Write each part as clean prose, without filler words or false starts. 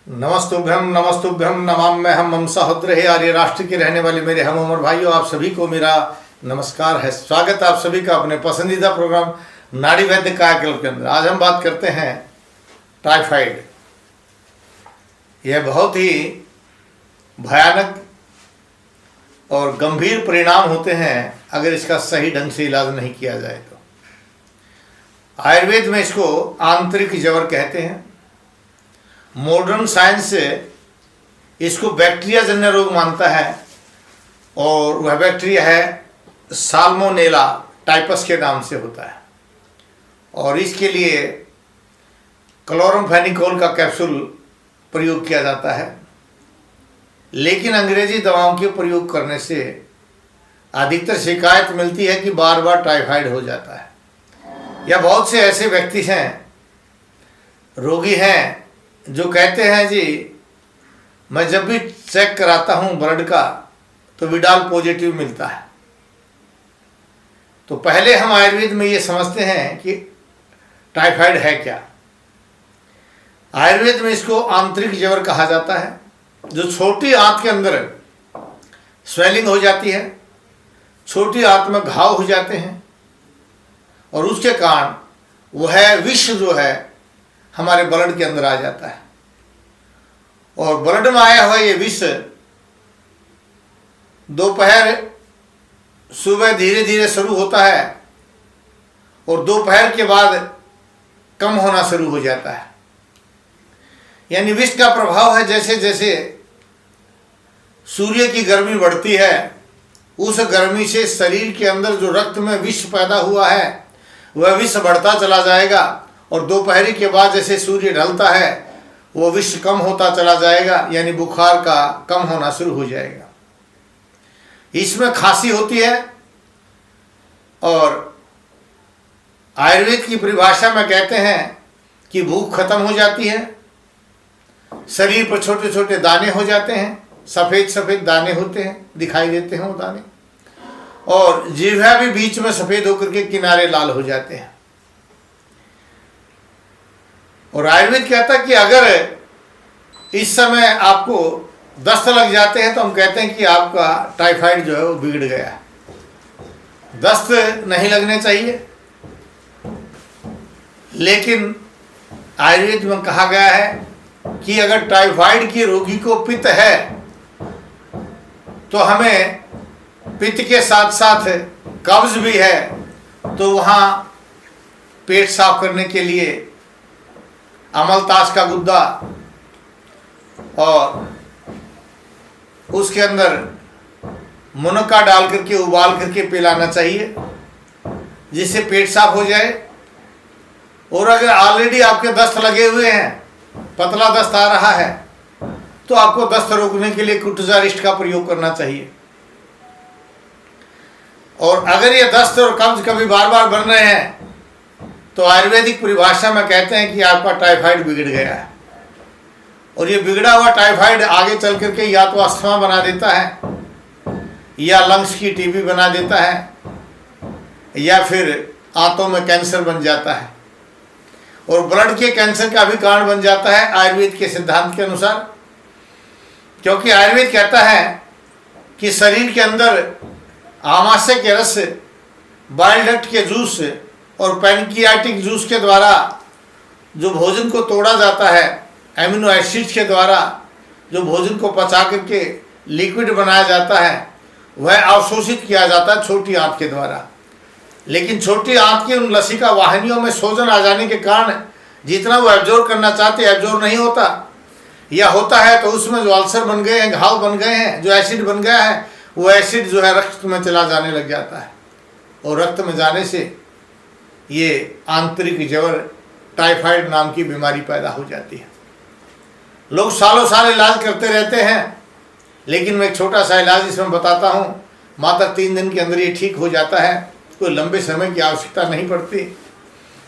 नमस्तुभ्यम नमस्तुभ्यम नमाम्यहम् हम सहोदर आर्य राष्ट्र के रहने वाले मेरे हम उम्र भाइयों, आप सभी को मेरा नमस्कार है। स्वागत है आप सभी का अपने पसंदीदा प्रोग्राम नाड़ी वैद्य कायाकल्प के अंदर। आज हम बात करते हैं टाइफाइड। यह बहुत ही भयानक और गंभीर परिणाम होते हैं अगर इसका सही ढंग से इलाज नहीं किया जाए तो। आयुर्वेद में इसको आंतरिक ज्वर कहते हैं। मॉडर्न साइंस इसको बैक्टीरिया जन्य रोग मानता है और वह बैक्टीरिया है साल्मोनेला टाइपस के नाम से होता है और इसके लिए क्लोरामफेनिकोल का कैप्सूल प्रयोग किया जाता है। लेकिन अंग्रेजी दवाओं के प्रयोग करने से अधिकतर शिकायत मिलती है कि बार बार टाइफाइड हो जाता है। या बहुत से ऐसे व्यक्ति हैं, रोगी हैं, जो कहते हैं जी मैं जब भी चेक कराता हूं ब्लड का तो विडाल पॉजिटिव मिलता है। तो पहले हम आयुर्वेद में ये समझते हैं कि टाइफाइड है क्या। आयुर्वेद में इसको आंतरिक ज्वर कहा जाता है, जो छोटी आंत के अंदर स्वेलिंग हो जाती है, छोटी आंत में घाव हो जाते हैं और उसके कारण वह विष जो है हमारे ब्लड के अंदर आ जाता है और ब्लड में आया हुआ ये विष दोपहर सुबह धीरे धीरे शुरू होता है और दोपहर के बाद कम होना शुरू हो जाता है। यानी विष का प्रभाव है जैसे जैसे सूर्य की गर्मी बढ़ती है, उस गर्मी से शरीर के अंदर जो रक्त में विष पैदा हुआ है वह विष बढ़ता चला जाएगा और दोपहरी के बाद जैसे सूर्य ढलता है वो विष कम होता चला जाएगा, यानी बुखार का कम होना शुरू हो जाएगा। इसमें खांसी होती है और आयुर्वेद की परिभाषा में कहते हैं कि भूख खत्म हो जाती है, शरीर पर छोटे छोटे दाने हो जाते हैं, सफ़ेद सफ़ेद दाने होते हैं, दिखाई देते हैं वो दाने, और जिह्वा भी बीच में सफ़ेद होकर के किनारे लाल हो जाते हैं। और आयुर्वेद कहता है कि अगर इस समय आपको दस्त लग जाते हैं तो हम कहते हैं कि आपका टाइफाइड जो है वो बिगड़ गया है। दस्त नहीं लगने चाहिए, लेकिन आयुर्वेद में कहा गया है कि अगर टाइफाइड की रोगी को पित्त है तो हमें पित्त के साथ साथ कब्ज भी है तो वहाँ पेट साफ करने के लिए अमलतास का गुद्दा और उसके अंदर मुनक्का डाल करके उबाल करके पिलाना चाहिए, जिससे पेट साफ हो जाए। और अगर ऑलरेडी आपके दस्त लगे हुए हैं, पतला दस्त आ रहा है, तो आपको दस्त रोकने के लिए कुटुजारिस्ट का प्रयोग करना चाहिए। और अगर ये दस्त और कब्ज कभी बार बार बन रहे हैं तो आयुर्वेदिक परिभाषा में कहते हैं कि आपका टाइफाइड बिगड़ गया है। और ये बिगड़ा हुआ टाइफाइड आगे चल करके या तो अस्थमा बना देता है, या लंग्स की टीबी बना देता है, या फिर आंतों में कैंसर बन जाता है और ब्लड के कैंसर का भी कारण बन जाता है आयुर्वेद के सिद्धांत के अनुसार। क्योंकि आयुर्वेद कहता है कि शरीर के अंदर आमाशय के रस, बाइल डक्ट के जूस और पैनक्रियाटिक जूस के द्वारा जो भोजन को तोड़ा जाता है, एमिनो एसिड्स के द्वारा जो भोजन को पचा करके लिक्विड बनाया जाता है, वह अवशोषित किया जाता है छोटी आंत के द्वारा। लेकिन छोटी आंत की उन लसिका वाहिनियों में सोजन आ जाने के कारण जितना वो एब्जॉर्ब करना चाहते एब्जॉर्ब नहीं होता, या होता है तो उसमें जो अल्सर बन गए हैं, घाव बन गए हैं, जो एसिड बन गया है, वो एसिड जो है रक्त में चला जाने लग जाता है और रक्त में जाने से ये आंतरिक ज्वर टाइफाइड नाम की बीमारी पैदा हो जाती है। लोग सालों साल इलाज करते रहते हैं, लेकिन मैं एक छोटा सा इलाज इसमें बताता हूँ। मात्र 3 दिन के अंदर ये ठीक हो जाता है, कोई लंबे समय की आवश्यकता नहीं पड़ती।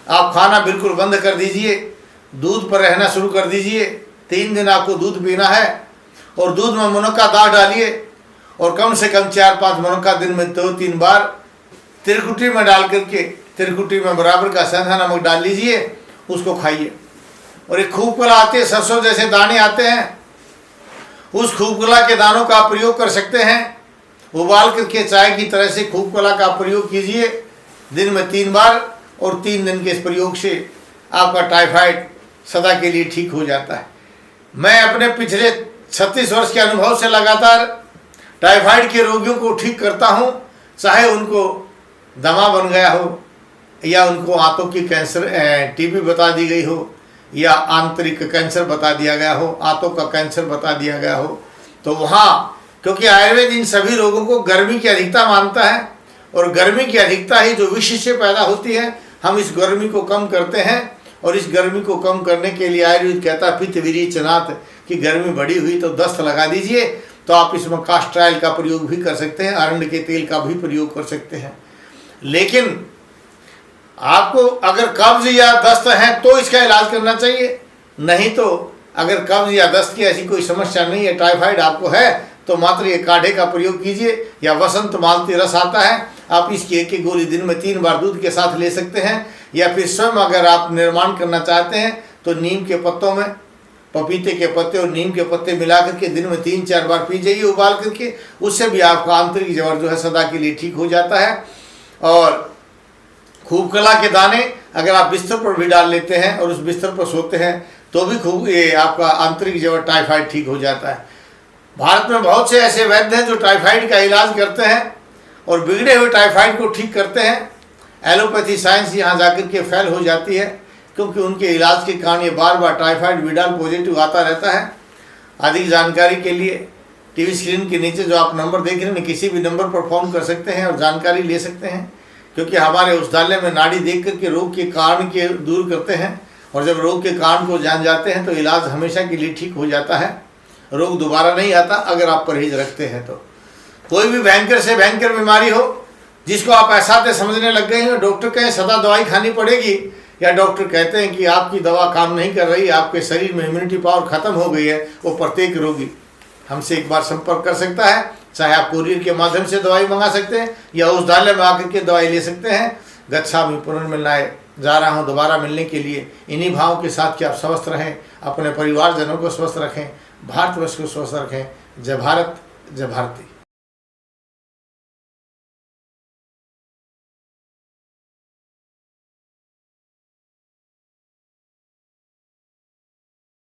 आप खाना बिल्कुल बंद कर दीजिए, दूध पर रहना शुरू कर दीजिए। 3 दिन आपको दूध पीना है और दूध में मुनक्का दाल डालिए और कम से कम 4-5 मुनक्का दिन में 2-3 बार तिरकुटी में डाल करके, तिरकुटी में बराबर का सेंधा नमक डाल लीजिए, उसको खाइए। और एक खूब कला आती है, सरसों जैसे दाने आते हैं, उस खूब कला के दानों का आप प्रयोग कर सकते हैं। उबाल करके चाय की तरह से खूब कला का प्रयोग कीजिए दिन में 3 बार, और 3 दिन के इस प्रयोग से आपका टाइफाइड सदा के लिए ठीक हो जाता है। मैं अपने पिछले 36 वर्ष के अनुभव से लगातार टाइफाइड के रोगियों को ठीक करता हूँ, चाहे उनको दमा बन गया हो, या उनको आंतों की कैंसर टीबी बता दी गई हो, या आंतरिक कैंसर बता दिया गया हो, आंतों का कैंसर बता दिया गया हो। तो वहाँ, क्योंकि आयुर्वेद इन सभी रोगों को गर्मी की अधिकता मानता है, और गर्मी की अधिकता ही जो विष से पैदा होती है, हम इस गर्मी को कम करते हैं। और इस गर्मी को कम करने के लिए आयुर्वेद कहता है पित्त विरेचनात्, कि गर्मी बढ़ी हुई तो दस्त लगा दीजिए। तो आप इसमें कास्टर ऑयल का प्रयोग भी कर सकते हैं, अरंड के तेल का भी प्रयोग कर सकते हैं। लेकिन आपको अगर कब्ज या दस्त है तो इसका इलाज करना चाहिए, नहीं तो अगर कब्ज या दस्त की ऐसी कोई समस्या नहीं है, टाइफाइड आपको है, तो मात्र ये काढ़े का प्रयोग कीजिए, या वसंत मालती रस आता है, आप इसकी एक गोली दिन में 3 बार दूध के साथ ले सकते हैं। या फिर स्वयं अगर आप निर्माण करना चाहते हैं तो नीम के पत्तों में पपीते के पत्ते और नीम के पत्ते मिला करके दिन में 3-4 बार पी जाइए उबाल करके, उससे भी आपका आंतरिक ज्वर जो है सदा के लिए ठीक हो जाता है। और खूब कला के दाने अगर आप बिस्तर पर भी डाल लेते हैं और उस बिस्तर पर सोते हैं तो भी खूब ये आपका आंतरिक ज्वर टाइफाइड ठीक हो जाता है। भारत में बहुत से ऐसे वैद्य हैं जो टाइफाइड का इलाज करते हैं और बिगड़े हुए टाइफाइड को ठीक करते हैं। एलोपैथी साइंस यहाँ जाकर के फेल हो जाती है, क्योंकि उनके इलाज के कारण ये बार बार टाइफाइड विडाल पॉजिटिव आता रहता है। अधिक जानकारी के लिए टीवी स्क्रीन के नीचे जो आप नंबर देख रहे हैं, किसी भी नंबर पर फ़ोन कर सकते हैं और जानकारी ले सकते हैं, क्योंकि हमारे औषधालय में नाड़ी देख करके रोग के कारण के दूर करते हैं, और जब रोग के कारण को जान जाते हैं तो इलाज हमेशा के लिए ठीक हो जाता है, रोग दोबारा नहीं आता अगर आप परहेज रखते हैं तो। कोई भी भयंकर से भयंकर बीमारी हो जिसको आप ऐसा समझने लग गए हैं, डॉक्टर कहें सदा दवाई खानी पड़ेगी, या डॉक्टर कहते हैं कि आपकी दवा काम नहीं कर रही, आपके शरीर में इम्यूनिटी पावर खत्म हो गई है, वो प्रत्येक रोगी हमसे एक बार संपर्क कर सकता है। चाहे आप कुरियर के माध्यम से दवाई मंगा सकते हैं या औषधालय में आकर के दवाई ले सकते हैं। गच्छामि पुनर्मिलनाय, जा रहा हूँ दोबारा मिलने के लिए, इन्हीं भावों के साथ कि आप स्वस्थ रहें, अपने परिवारजनों को स्वस्थ रखें, भारतवर्ष को स्वस्थ रखें। जय भारत, जय भारती।